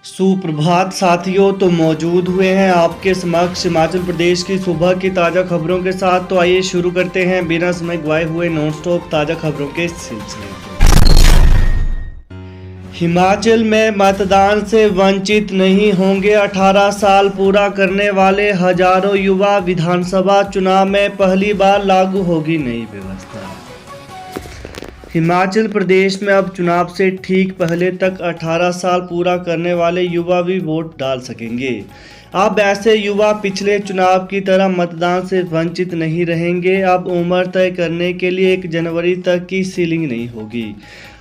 सुप्रभात साथियों, तो मौजूद हुए हैं आपके समक्ष हिमाचल प्रदेश की सुबह की ताज़ा खबरों के साथ। तो आइए शुरू करते हैं बिना समय गवाए हुए नॉन स्टॉप ताज़ा खबरों के सिलसिले को। हिमाचल में मतदान से वंचित नहीं होंगे 18 साल पूरा करने वाले हजारों युवा। विधानसभा चुनाव में पहली बार लागू होगी नई व्यवस्था। हिमाचल प्रदेश में अब चुनाव से ठीक पहले तक 18 साल पूरा करने वाले युवा भी वोट डाल सकेंगे। अब ऐसे युवा पिछले चुनाव की तरह मतदान से वंचित नहीं रहेंगे। अब उम्र तय करने के लिए 1 जनवरी तक की सीलिंग नहीं होगी।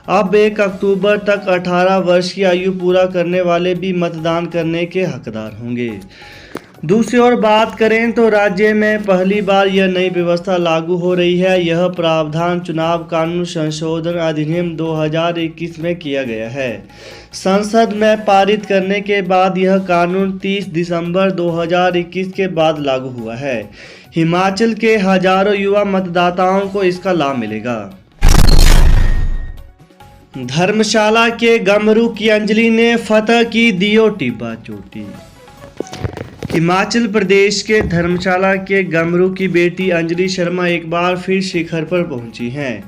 अब 1 अक्टूबर तक 18 वर्ष की आयु पूरा करने वाले भी मतदान करने के हकदार होंगे। दूसरी ओर बात करें तो राज्य में पहली बार यह नई व्यवस्था लागू हो रही है। यह प्रावधान चुनाव कानून संशोधन अधिनियम 2021 में किया गया है। संसद में पारित करने के बाद यह कानून 30 दिसंबर 2021 के बाद लागू हुआ है। हिमाचल के हजारों युवा मतदाताओं को इसका लाभ मिलेगा। धर्मशाला के गमरू की अंजलि ने फतह की दियो टिब्बा चोटी। हिमाचल प्रदेश के धर्मशाला के गमरू की बेटी अंजलि शर्मा एक बार फिर शिखर पर पहुंची हैं।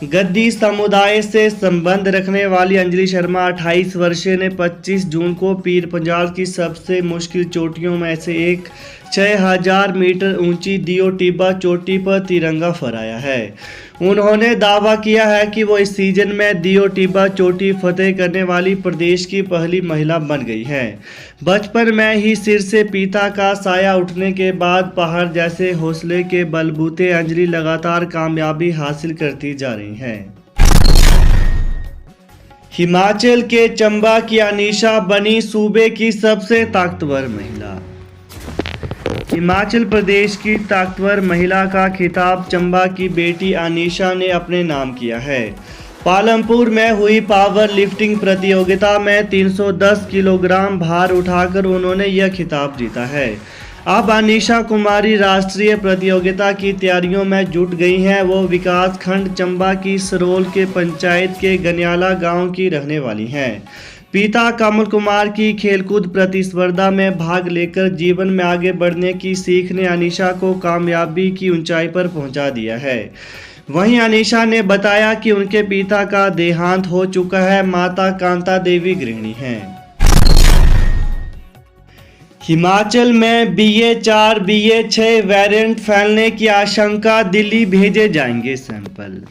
गद्दी समुदाय से संबंध रखने वाली अंजलि शर्मा 28 वर्षीय ने 25 जून को पीर पंजाल की सबसे मुश्किल चोटियों में से एक 6000 मीटर ऊंची दियो टिब्बा चोटी पर तिरंगा फहराया है। उन्होंने दावा किया है कि वो इस सीजन में दियो टिब्बा चोटी फतेह करने वाली प्रदेश की पहली महिला बन गई है। बचपन में ही सिर से पिता का साया उठने के बाद पहाड़ जैसे हौसले के बलबूते अंजलि लगातार कामयाबी हासिल करती जा रही हैं। हिमाचल के चंबा की अनीशा बनी सूबे की सबसे ताकतवर महिला। हिमाचल प्रदेश की ताकतवर महिला का खिताब चंबा की बेटी अनीशा ने अपने नाम किया है। पालमपुर में हुई पावर लिफ्टिंग प्रतियोगिता में 310 किलोग्राम भार उठाकर उन्होंने यह खिताब जीता है। अब अनीशा कुमारी राष्ट्रीय प्रतियोगिता की तैयारियों में जुट गई हैं। वो विकास खंड चंबा की सरोल के पंचायत के गनियाला गांव की रहने वाली हैं। पिता कमल कुमार की खेलकूद प्रतिस्पर्धा में भाग लेकर जीवन में आगे बढ़ने की सीख ने अनीशा को कामयाबी की ऊंचाई पर पहुंचा दिया है। वहीं अनीशा ने बताया कि उनके पिता का देहांत हो चुका है। माता कांता देवी गृहिणी हैं। हिमाचल में BA4 BA6 वेरिएंट फैलने की आशंका, दिल्ली भेजे जाएंगे सैंपल।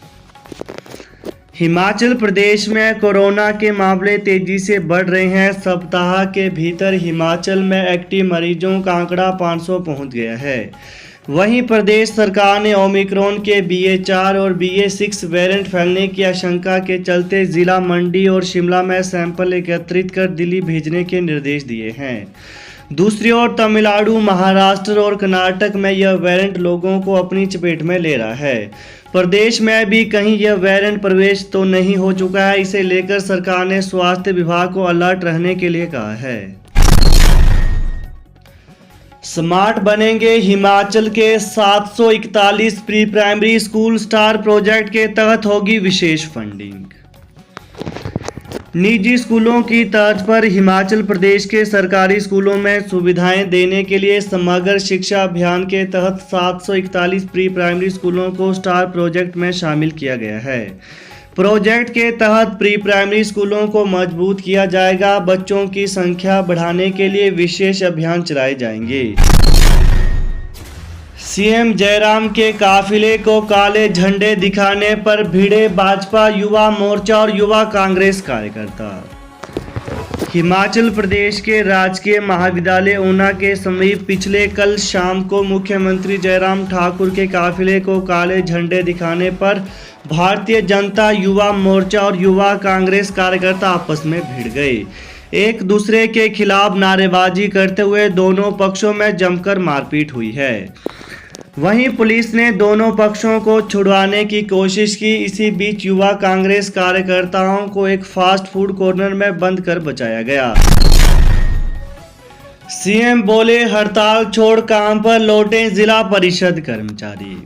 हिमाचल प्रदेश में कोरोना के मामले तेजी से बढ़ रहे हैं। सप्ताह के भीतर हिमाचल में एक्टिव मरीजों का आंकड़ा 500 पहुंच गया है। वहीं प्रदेश सरकार ने ओमिक्रॉन के BA4 और BA6 वेरिएंट फैलने की आशंका के चलते जिला मंडी और शिमला में सैंपल एकत्रित कर दिल्ली भेजने के निर्देश दिए हैं। दूसरी ओर तमिलनाडु, महाराष्ट्र और कर्नाटक में यह वेरिएंट लोगों को अपनी चपेट में ले रहा है। प्रदेश में भी कहीं यह वेरिएंट प्रवेश तो नहीं हो चुका है। इसे लेकर सरकार ने स्वास्थ्य विभाग को अलर्ट रहने के लिए कहा है। स्मार्ट बनेंगे हिमाचल के 741 pre primary school. Star project के तहत होगी विशेष फंडिंग। निजी स्कूलों की तर्ज पर हिमाचल प्रदेश के सरकारी स्कूलों में सुविधाएं देने के लिए समग्र शिक्षा अभियान के तहत 741 प्री प्राइमरी स्कूलों को स्टार प्रोजेक्ट में शामिल किया गया है। प्रोजेक्ट के तहत प्री प्राइमरी स्कूलों को मजबूत किया जाएगा। बच्चों की संख्या बढ़ाने के लिए विशेष अभियान चलाए जाएंगे। सीएम जयराम के काफिले को काले झंडे दिखाने पर भिड़े भाजपा युवा मोर्चा और युवा कांग्रेस कार्यकर्ता। हिमाचल प्रदेश के राजकीय महाविद्यालय ऊना के समीप पिछले कल शाम को मुख्यमंत्री जयराम ठाकुर के काफिले को काले झंडे दिखाने पर भारतीय जनता युवा मोर्चा और युवा कांग्रेस कार्यकर्ता आपस में भिड़ गए। एक दूसरे के खिलाफ नारेबाजी करते हुए दोनों पक्षों में जमकर मारपीट हुई है। वहीं पुलिस ने दोनों पक्षों को छुड़वाने की कोशिश की। इसी बीच युवा कांग्रेस कार्यकर्ताओं को एक फास्ट फूड कॉर्नर में बंद कर बचाया गया। सीएम बोले, हड़ताल छोड़ काम पर लौटे जिला परिषद कर्मचारी।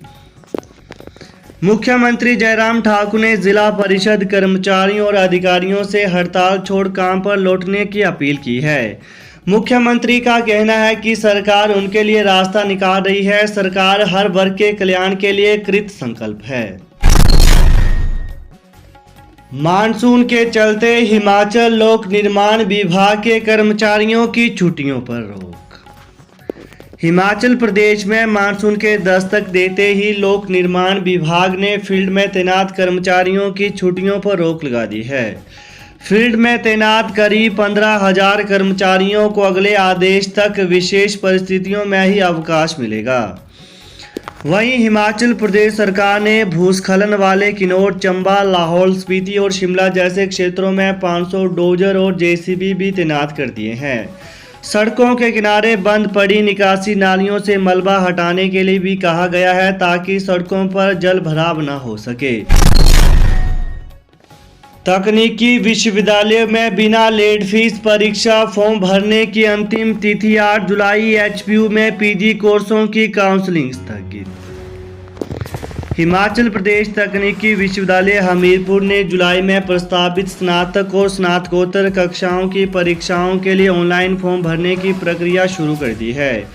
मुख्यमंत्री जयराम ठाकुर ने जिला परिषद कर्मचारियों और अधिकारियों से हड़ताल छोड़ काम पर लौटने की अपील की है। मुख्यमंत्री का कहना है कि सरकार उनके लिए रास्ता निकाल रही है। सरकार हर वर्ग के कल्याण के लिए कृत संकल्प है। मानसून के चलते हिमाचल लोक निर्माण विभाग के कर्मचारियों की छुट्टियों पर रोक। हिमाचल प्रदेश में मानसून के दस्तक देते ही लोक निर्माण विभाग ने फील्ड में तैनात कर्मचारियों की छुट्टियों पर रोक लगा दी है। फील्ड में तैनात करीब 15,000 कर्मचारियों को अगले आदेश तक विशेष परिस्थितियों में ही अवकाश मिलेगा। वहीं हिमाचल प्रदेश सरकार ने भूस्खलन वाले किन्नौर, चंबा, लाहौल स्पीति और शिमला जैसे क्षेत्रों में 500 डोजर और जेसीबी भी तैनात कर दिए हैं। सड़कों के किनारे बंद पड़ी निकासी नालियों से मलबा हटाने के लिए भी कहा गया है ताकि सड़कों पर जल भराव न हो सके। तकनीकी विश्वविद्यालय में बिना लेट फीस परीक्षा फॉर्म भरने की अंतिम तिथि 8 जुलाई। एचपीयू में पीजी कोर्सों की काउंसलिंग स्थगित। हिमाचल प्रदेश तकनीकी विश्वविद्यालय हमीरपुर ने जुलाई में प्रस्तावित स्नातक और स्नातकोत्तर कक्षाओं की परीक्षाओं के लिए ऑनलाइन फॉर्म भरने की प्रक्रिया शुरू कर दी है।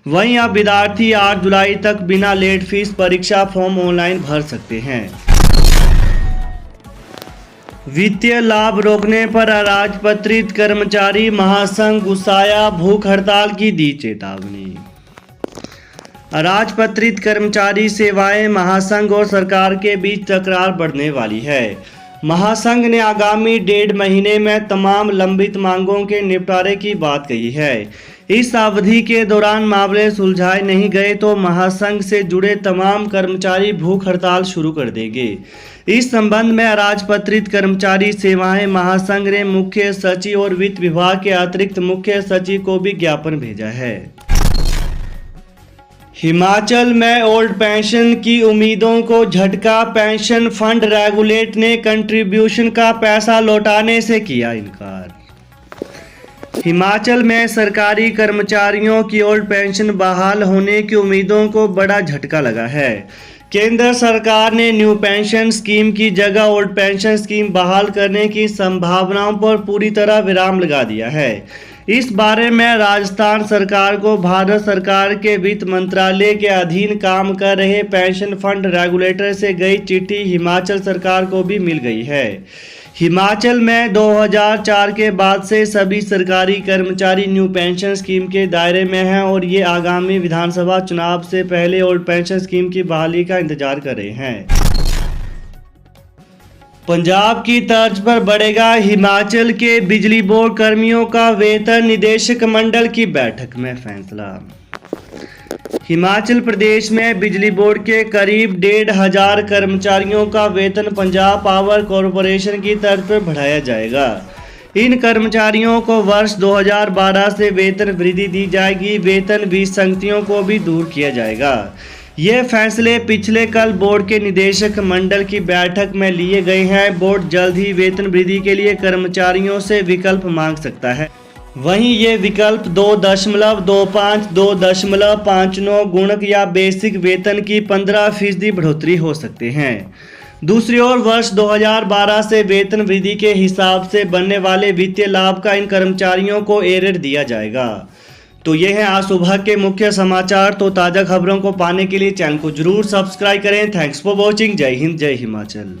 वहीं अब विद्यार्थी 8 जुलाई तक बिना लेट फीस परीक्षा फॉर्म ऑनलाइन भर सकते हैं। वित्तीय लाभ रोकने पर अराजपत्रित कर्मचारी महासंघ गुस्साया, भूख हड़ताल की दी चेतावनी। अराजपत्रित कर्मचारी सेवाएं महासंघ और सरकार के बीच तकरार बढ़ने वाली है। महासंघ ने आगामी 1.5 महीने में तमाम लंबित मांगों के निपटारे की बात कही है। इस अवधि के दौरान मामले सुलझाए नहीं गए तो महासंघ से जुड़े तमाम कर्मचारी भूख हड़ताल शुरू कर देंगे। इस संबंध में अराजपत्रित कर्मचारी सेवाएं महासंघ ने मुख्य सचिव और वित्त विभाग के अतिरिक्त मुख्य सचिव को भी ज्ञापन भेजा है। हिमाचल में ओल्ड पेंशन की उम्मीदों को झटका। पेंशन फंड रेगुलेटर ने कंट्रीब्यूशन का पैसा लौटाने से किया इनकार। हिमाचल में सरकारी कर्मचारियों की ओल्ड पेंशन बहाल होने की उम्मीदों को बड़ा झटका लगा है। केंद्र सरकार ने न्यू पेंशन स्कीम की जगह ओल्ड पेंशन स्कीम बहाल करने की संभावनाओं पर पूरी तरह विराम लगा दिया है। इस बारे में राजस्थान सरकार को भारत सरकार के वित्त मंत्रालय के अधीन काम कर रहे पेंशन फंड रेगुलेटर से गई चिट्ठी हिमाचल सरकार को भी मिल गई है। हिमाचल में 2004 के बाद से सभी सरकारी कर्मचारी न्यू पेंशन स्कीम के दायरे में हैं और ये आगामी विधानसभा चुनाव से पहले ओल्ड पेंशन स्कीम की बहाली का इंतजार कर रहे हैं। पंजाब की तर्ज पर बढ़ेगा हिमाचल के बिजली बोर्ड कर्मियों का वेतन। निदेशक मंडल की बैठक में फैसला। हिमाचल प्रदेश में बिजली बोर्ड के करीब 1,500 कर्मचारियों का वेतन पंजाब पावर कॉरपोरेशन की तर्ज पर बढ़ाया जाएगा। इन कर्मचारियों को वर्ष 2012 से वेतन वृद्धि दी जाएगी। वेतन विसंगतियों को भी दूर किया जाएगा। ये फैसले पिछले कल बोर्ड के निदेशक मंडल की बैठक में लिए गए हैं। बोर्ड जल्द ही वेतन वृद्धि के लिए कर्मचारियों से विकल्प मांग सकता है। वहीं ये विकल्प 2.25, 2.59 गुणक या बेसिक वेतन की 15% बढ़ोतरी हो सकते हैं। दूसरी ओर वर्ष 2012 से वेतन वृद्धि के हिसाब से बनने वाले वित्तीय लाभ का इन कर्मचारियों को एरियर दिया जाएगा। तो ये है आज सुबह के मुख्य समाचार। तो ताज़ा खबरों को पाने के लिए चैनल को जरूर सब्सक्राइब करें। Thanks for watching. जय हिंद, जय हिमाचल।